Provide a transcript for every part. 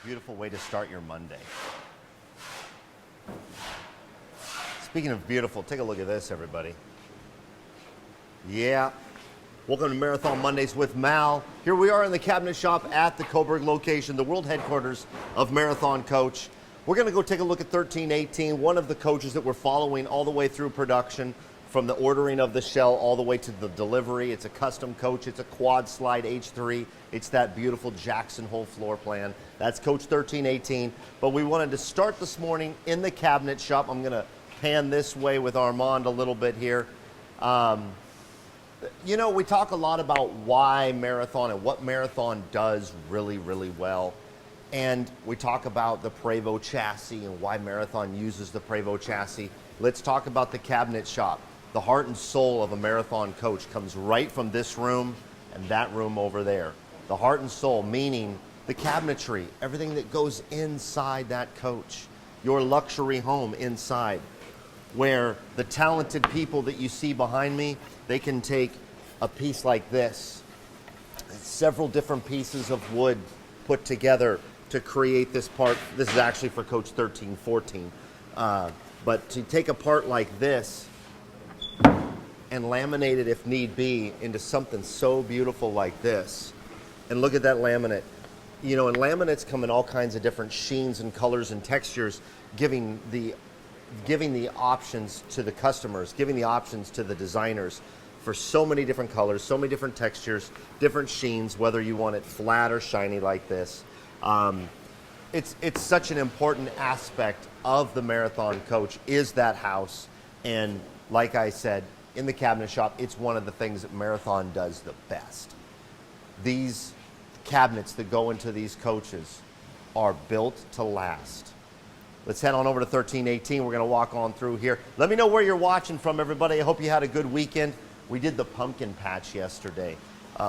Beautiful way to start your Monday. Speaking of beautiful, take a look at this, everybody. Yeah. Welcome to Marathon Mondays with Mal. Here we are in the cabinet shop at the Coburg location, the world headquarters of Marathon Coach. We're going to go take a look at 1318, one of the coaches that we're following all the way through production, from the ordering of the shell all the way to the delivery. It's a custom coach. It's a quad slide H3. It's that beautiful Jackson Hole floor plan. That's Coach 1318. But we wanted to start this morning in the cabinet shop. I'm going to pan this way with Armand a little bit here. You know, we talk a lot about why Marathon and what Marathon does really, really well. And we talk about the Prevost chassis and why Marathon uses the Prevost chassis. Let's talk about the cabinet shop. The heart and soul of a Marathon coach comes right from this room and that room over there. The heart and soul, meaning the cabinetry, everything that goes inside that coach. Your luxury home inside, where the talented people that you see behind me, they can take a piece like this, several different pieces of wood put together to create this part. This is actually for Coach 1314. But to take a part like this and laminate it if need be into something so beautiful like this. And look at that laminate. You know, and laminates come in all kinds of different sheens and colors and textures, giving the options to the customers, giving the options to the designers for so many different colors, so many different textures, different sheens, whether you want it flat or shiny like this. It's such an important aspect of the Marathon Coach is that house. And like I said, in the cabinet shop, it's one of the things that Marathon does the best. These cabinets that go into these coaches are built to last. Let's head on over to 1318. We're going to walk on through here. Let me know where you're watching from, everybody. I hope you had a good weekend. We did the pumpkin patch yesterday.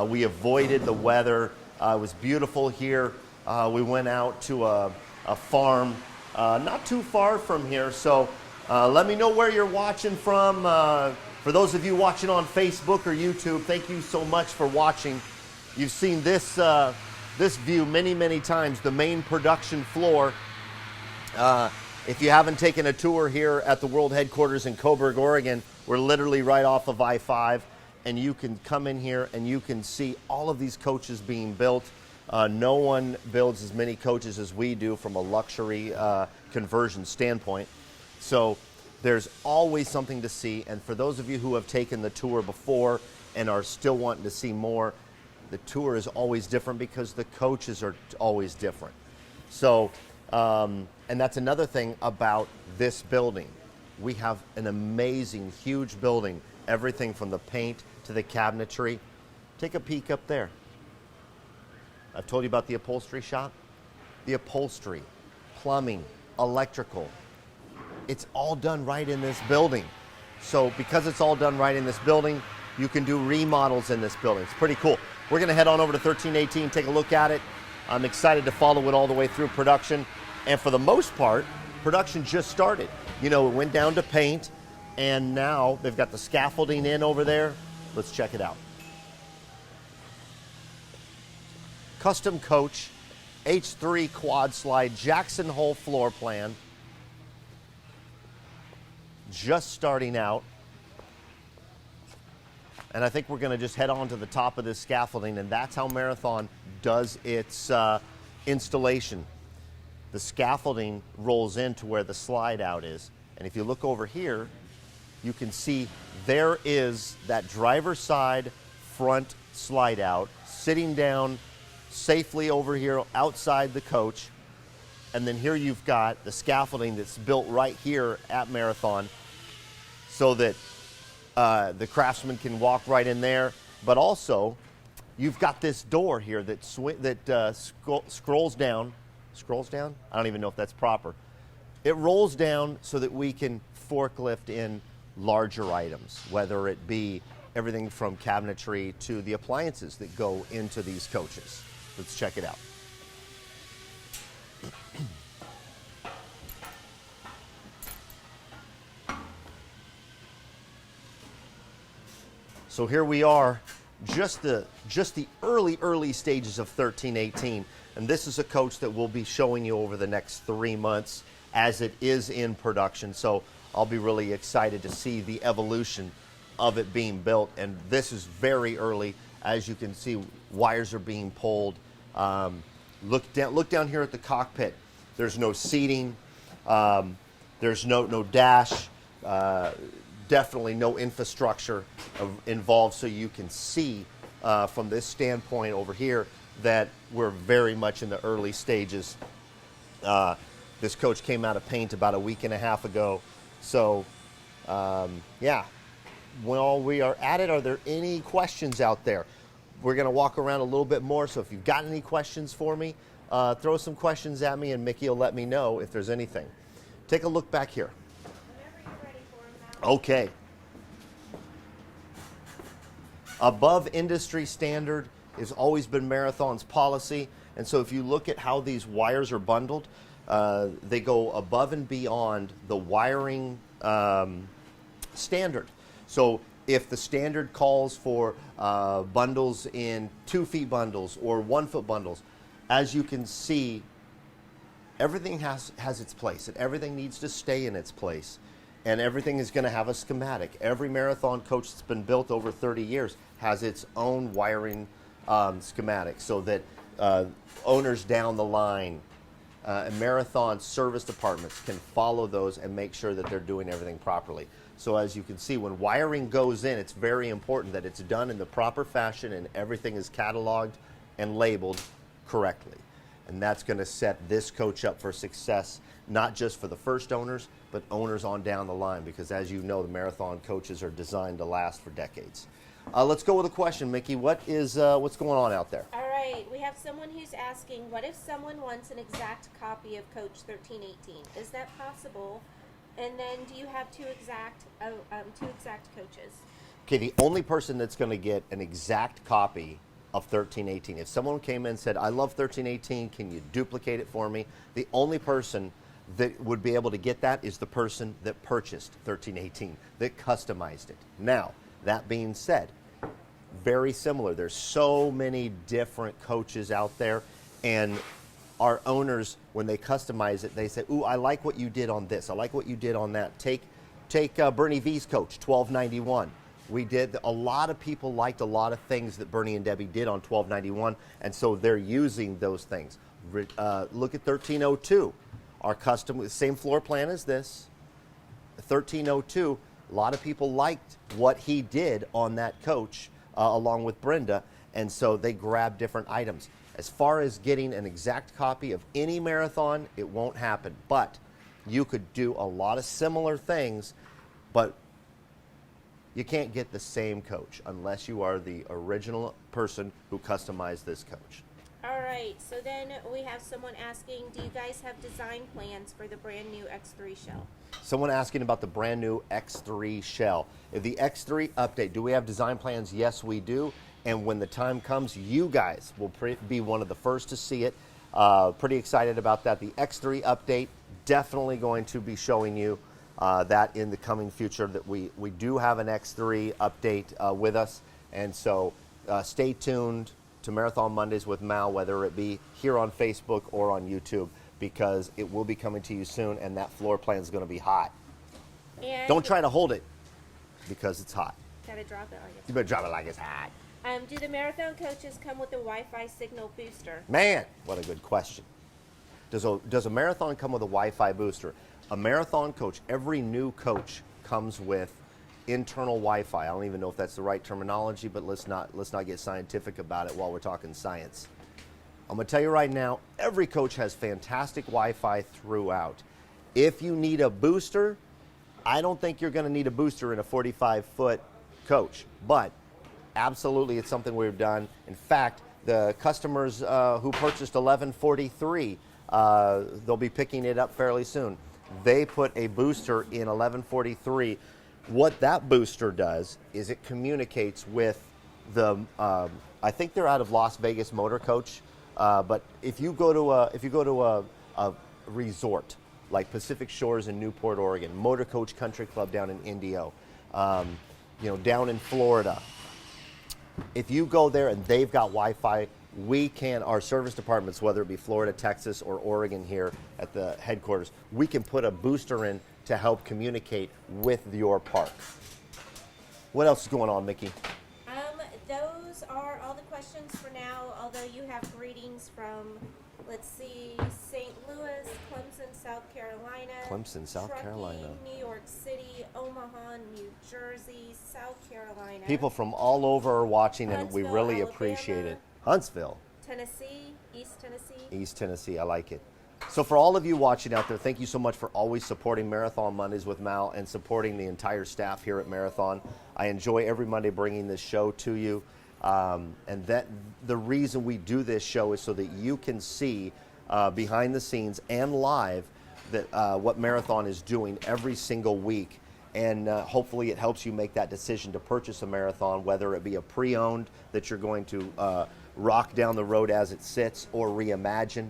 We avoided the weather. It was beautiful here. We went out to a farm not too far from here. So let me know where you're watching from. For those of you watching on Facebook or YouTube, thank you so much for watching. You've seen this view many, many times, the main production floor. If you haven't taken a tour here at the world headquarters in Coburg, Oregon, we're literally right off of I-5, and you can come in here and you can see all of these coaches being built. No one builds as many coaches as we do from a luxury conversion standpoint. So there's always something to see, and for those of you who have taken the tour before and are still wanting to see more, the tour is always different because the coaches are always different. So, and that's another thing about this building. We have an amazing, huge building, everything from the paint to the cabinetry. Take a peek up there. I've told you about the upholstery shop. The upholstery, plumbing, electrical, it's all done right in this building. So because it's all done right in this building, you can do remodels in this building. It's pretty cool. We're going to head on over to 1318, take a look at it. I'm excited to follow it all the way through production. And for the most part, production just started. You know, it went down to paint, and now they've got the scaffolding in over there. Let's check it out. Custom coach, H3 quad slide, Jackson Hole floor plan. Just starting out. And I think we're going to just head on to the top of this scaffolding, and that's how Marathon does its installation. The scaffolding rolls into where the slide out is. And if you look over here, you can see there is that driver's side front slide out sitting down safely over here outside the coach. And then here you've got the scaffolding that's built right here at Marathon so that the craftsman can walk right in there. But also, you've got this door here that scrolls down. Scrolls down? I don't even know if that's proper. It rolls down so that we can forklift in larger items, whether it be everything from cabinetry to the appliances that go into these coaches. Let's check it out. So here we are just the early stages of 1318. And this is a coach that we'll be showing you over the next 3 months as it is in production. So I'll be really excited to see the evolution of it being built. And this is very early. As you can see, wires are being pulled. Look down here at the cockpit. There's no seating. There's no dash. Definitely no infrastructure involved, so you can see from this standpoint over here that we're very much in the early stages. This coach came out of paint about a week and a half ago. So, yeah. While we are at it, are there any questions out there? We're going to walk around a little bit more, so if you've got any questions for me, throw some questions at me, and Mickey will let me know if there's anything. Take a look back here. Okay. Above industry standard has always been Marathon's policy. And so if you look at how these wires are bundled, they go above and beyond the wiring standard. So if the standard calls for bundles in 2 feet bundles or 1 foot bundles, as you can see, everything has its place, and everything needs to stay in its place. And everything is going to have a schematic. Every Marathon coach that's been built over 30 years has its own wiring schematic, so that owners down the line and Marathon service departments can follow those and make sure that they're doing everything properly. So as you can see, when wiring goes in, it's very important that it's done in the proper fashion and everything is cataloged and labeled correctly. And that's going to set this coach up for success, not just for the first owners, but owners on down the line, because as you know, the Marathon coaches are designed to last for decades. Let's go with a question, Mickey. What's going on out there? All right, we have someone who's asking, what if someone wants an exact copy of Coach 1318? Is that possible? And then, do you have two exact coaches? Okay, the only person that's going to get an exact copy of 1318, if someone came in and said, I love 1318, can you duplicate it for me? The only person that would be able to get that is the person that purchased 1318, that customized it. Now, that being said, very similar. There's so many different coaches out there, and our owners, when they customize it, they say, ooh, I like what you did on this. I like what you did on that. Take Bernie V's coach, 1291. A lot of people liked a lot of things that Bernie and Debbie did on 1291, and so they're using those things. Look at 1302. Our custom, same floor plan as this. 1302, a lot of people liked what he did on that coach along with Brenda, and so they grabbed different items. As far as getting an exact copy of any Marathon, it won't happen, but you could do a lot of similar things, but you can't get the same coach unless you are the original person who customized this coach. All right, so then we have someone asking, do you guys have design plans for the brand new X3 shell? Someone asking about the brand new X3 shell. If the X3 update, do we have design plans? Yes, we do. And when the time comes, you guys will be one of the first to see it. Pretty excited about that. The X3 update, definitely going to be showing you that in the coming future, that we do have an X3 update with us. And so stay tuned to Marathon Mondays with Mal, whether it be here on Facebook or on YouTube, because it will be coming to you soon, and that floor plan is going to be hot. And don't try to hold it, because it's hot. Gotta drop it like it's You better drop it like it's hot. Do the Marathon coaches come with a Wi-Fi signal booster? Man, what a good question. Does a Marathon come with a Wi-Fi booster? A Marathon coach, every new coach comes with internal Wi-Fi. I don't even know if that's the right terminology, but let's not get scientific about it while we're talking science. I'm going to tell you right now, every coach has fantastic Wi-Fi throughout. If you need a booster, I don't think you're going to need a booster in a 45-foot coach, but absolutely it's something we've done. In fact, the customers who purchased 1143, they'll be picking it up fairly soon. They put a booster in 1143. What that booster does is it communicates with the, I think they're out of Las Vegas Motor Coach, but if you go to a resort like Pacific Shores in Newport, Oregon, Motor Coach Country Club down in Indio, down in Florida, If you go there and they've got Wi-Fi, our service departments, whether it be Florida, Texas, or Oregon here at the headquarters, we can put a booster in to help communicate with your park. What else is going on, Mickey? Those are all the questions for now, although you have greetings from, let's see, St. Louis, Clemson, South Carolina. Clemson, South Truckee, Carolina. New York City, Omaha, New Jersey, South Carolina. People from all over are watching, and we Huntsville, really Alabama. appreciate it. Huntsville. Tennessee, East Tennessee. East Tennessee, I like it. So for all of you watching out there, thank you so much for always supporting Marathon Mondays with Mal and supporting the entire staff here at Marathon. I enjoy every Monday bringing this show to you. And that the reason we do this show is so that you can see behind the scenes and live that what Marathon is doing every single week. And hopefully it helps you make that decision to purchase a Marathon, whether it be a pre-owned that you're going to rock down the road as it sits or reimagine.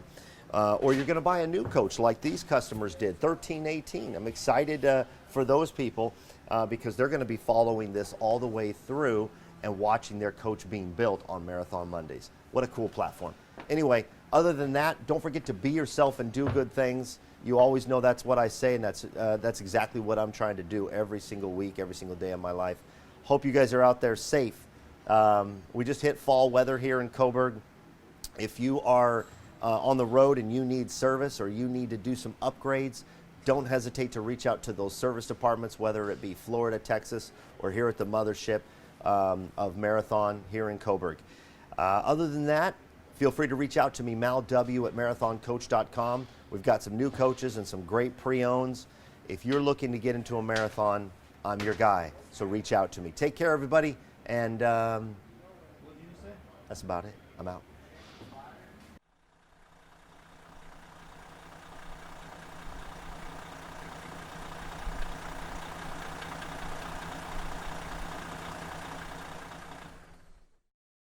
Or you're going to buy a new coach like these customers did, 1318. I'm excited for those people because they're going to be following this all the way through and watching their coach being built on Marathon Mondays. What a cool platform. Anyway, other than that, don't forget to be yourself and do good things. You always know that's what I say, and that's exactly what I'm trying to do every single week, every single day of my life. Hope you guys are out there safe. We just hit fall weather here in Coburg. If you are on the road and you need service or you need to do some upgrades, don't hesitate to reach out to those service departments, whether it be Florida, Texas, or here at the mothership of Marathon here in Coburg. Other than that, feel free to reach out to me, malw@marathoncoach.com. We've got some new coaches and some great pre-owns. If you're looking to get into a marathon, I'm your guy, so reach out to me. Take care, everybody, and that's about it. I'm out.